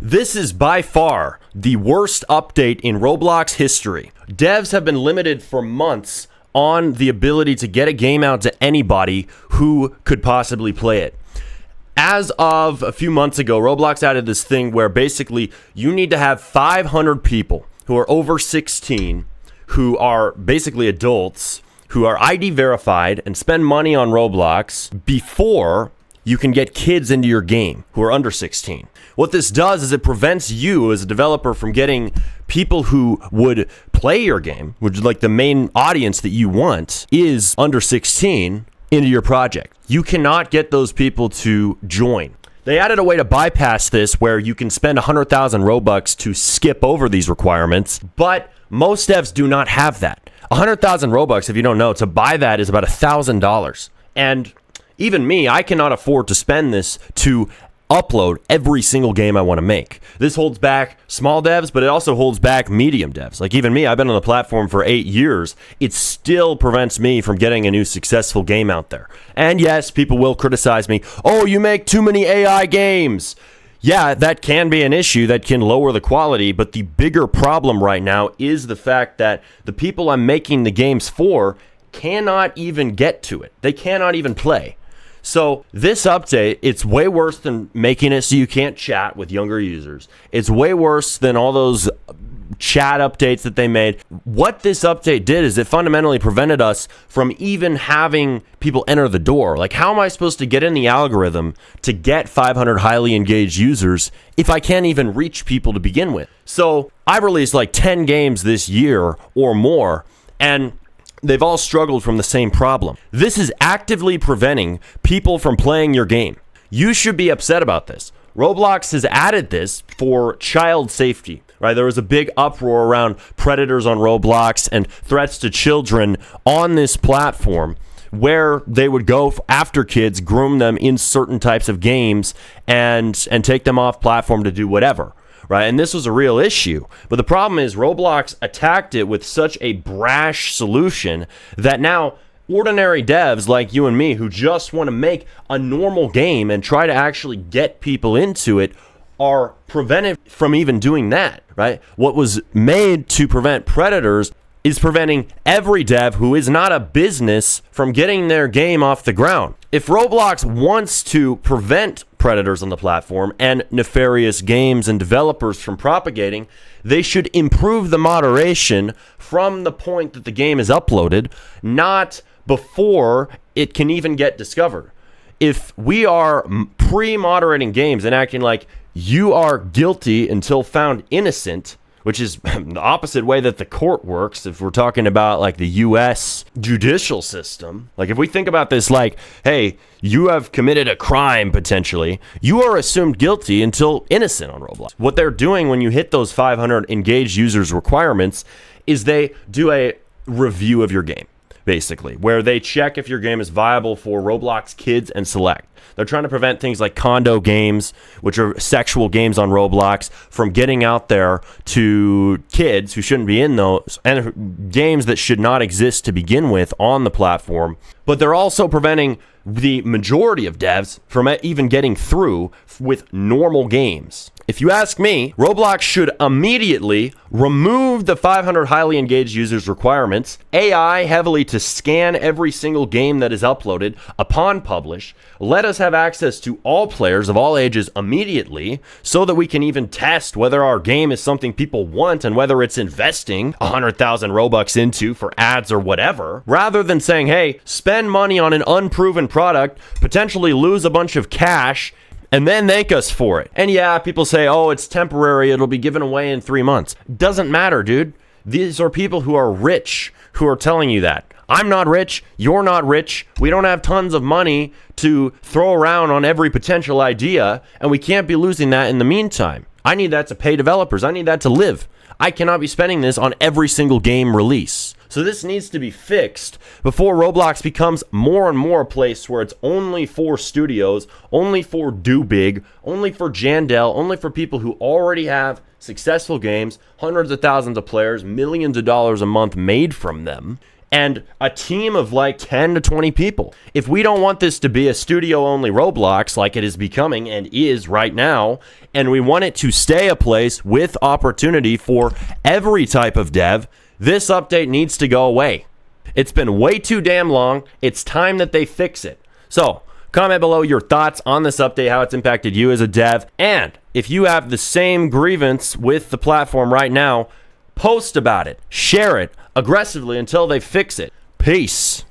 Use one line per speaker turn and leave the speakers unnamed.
This is by far the worst update in Roblox history. Devs have been limited for months on the ability to get a game out to anybody who could possibly play it. As of a few months ago, Roblox added this thing where basically you need to have 500 people who are over 16, who are basically adults, who are ID verified and spend money on Roblox before you can get kids into your game who are under 16. What this does is it prevents you as a developer from getting people who would play your game, which is like the main audience that you want is under 16, into your project. You cannot get those people to join. They added a way to bypass this where you can spend 100,000 Robux to skip over these requirements, but most devs do not have that. 100,000 Robux, if you don't know, to buy that is about $1,000. And even me, I cannot afford to spend this to upload every single game I want to make. This holds back small devs, but it also holds back medium devs. Like even me, I've been on the platform for 8 years. It still prevents me from getting a new successful game out there. And yes, people will criticize me. Oh, you make too many AI games. Yeah, that can be an issue that can lower the quality, but the bigger problem right now is the fact that the people I'm making the games for cannot even get to it. They cannot even play. So this update, it's way worse than making it so you can't chat with younger users. It's way worse than all those chat updates that they made. What this update did is it fundamentally prevented us from even having people enter the door. Like, how am I supposed to get in the algorithm to get 500 highly engaged users if I can't even reach people to begin with? So I've released like 10 games this year or more, and they've all struggled from the same problem. This is actively preventing people from playing your game. You should be upset about this. Roblox has added this for child safety, right? There was a big uproar around predators on Roblox and threats to children on this platform where they would go after kids, groom them in certain types of games, and take them off platform to do whatever. Right? And this was a real issue. But the problem is Roblox attacked it with such a brash solution that now ordinary devs like you and me who just want to make a normal game and try to actually get people into it are prevented from even doing that, right? What was made to prevent predators is preventing every dev who is not a business from getting their game off the ground. If Roblox wants to prevent predators on the platform and nefarious games and developers from propagating, they should improve the moderation from the point that the game is uploaded, not before it can even get discovered. If we are pre-moderating games and acting like you are guilty until found innocent, which is the opposite way that the court works if we're talking about like the US judicial system. Like if we think about this like, hey, you have committed a crime potentially, you are assumed guilty until innocent on Roblox. What they're doing when you hit those 500 engaged users requirements is they do a review of your game, basically, where they check if your game is viable for Roblox Kids and Select. They're trying to prevent things like condo games, which are sexual games on Roblox, from getting out there to kids who shouldn't be in those, and games that should not exist to begin with on the platform. But they're also preventing the majority of devs from even getting through with normal games. If you ask me, Roblox should immediately remove the 500 highly engaged users requirements, AI heavily to scan every single game that is uploaded upon publish, let us have access to all players of all ages immediately so that we can even test whether our game is something people want and whether it's investing 100,000 Robux into for ads or whatever, rather than saying, hey, spend money on an unproven product, potentially lose a bunch of cash, and then thank us for it. And yeah, people say, oh, it's temporary, it'll be given away in 3 months. Doesn't matter, dude. These are people who are rich who are telling you that. I'm not rich, you're not rich, we don't have tons of money to throw around on every potential idea, and we can't be losing that in the meantime. I need that to pay developers, I need that to live. I cannot be spending this on every single game release. So this needs to be fixed before Roblox becomes more and more a place where it's only for studios, only for do big, only for Jandel, only for people who already have successful games, hundreds of thousands of players, millions of dollars a month made from them. and a team of like 10 to 20 people. If we don't want this to be a studio-only Roblox like it is becoming and is right now, and we want it to stay a place with opportunity for every type of dev, this update needs to go away. It's been way too damn long. It's time that they fix it. So, comment below your thoughts on this update, how it's impacted you as a dev, and if you have the same grievance with the platform right now, post about it, share it aggressively until they fix it. Peace.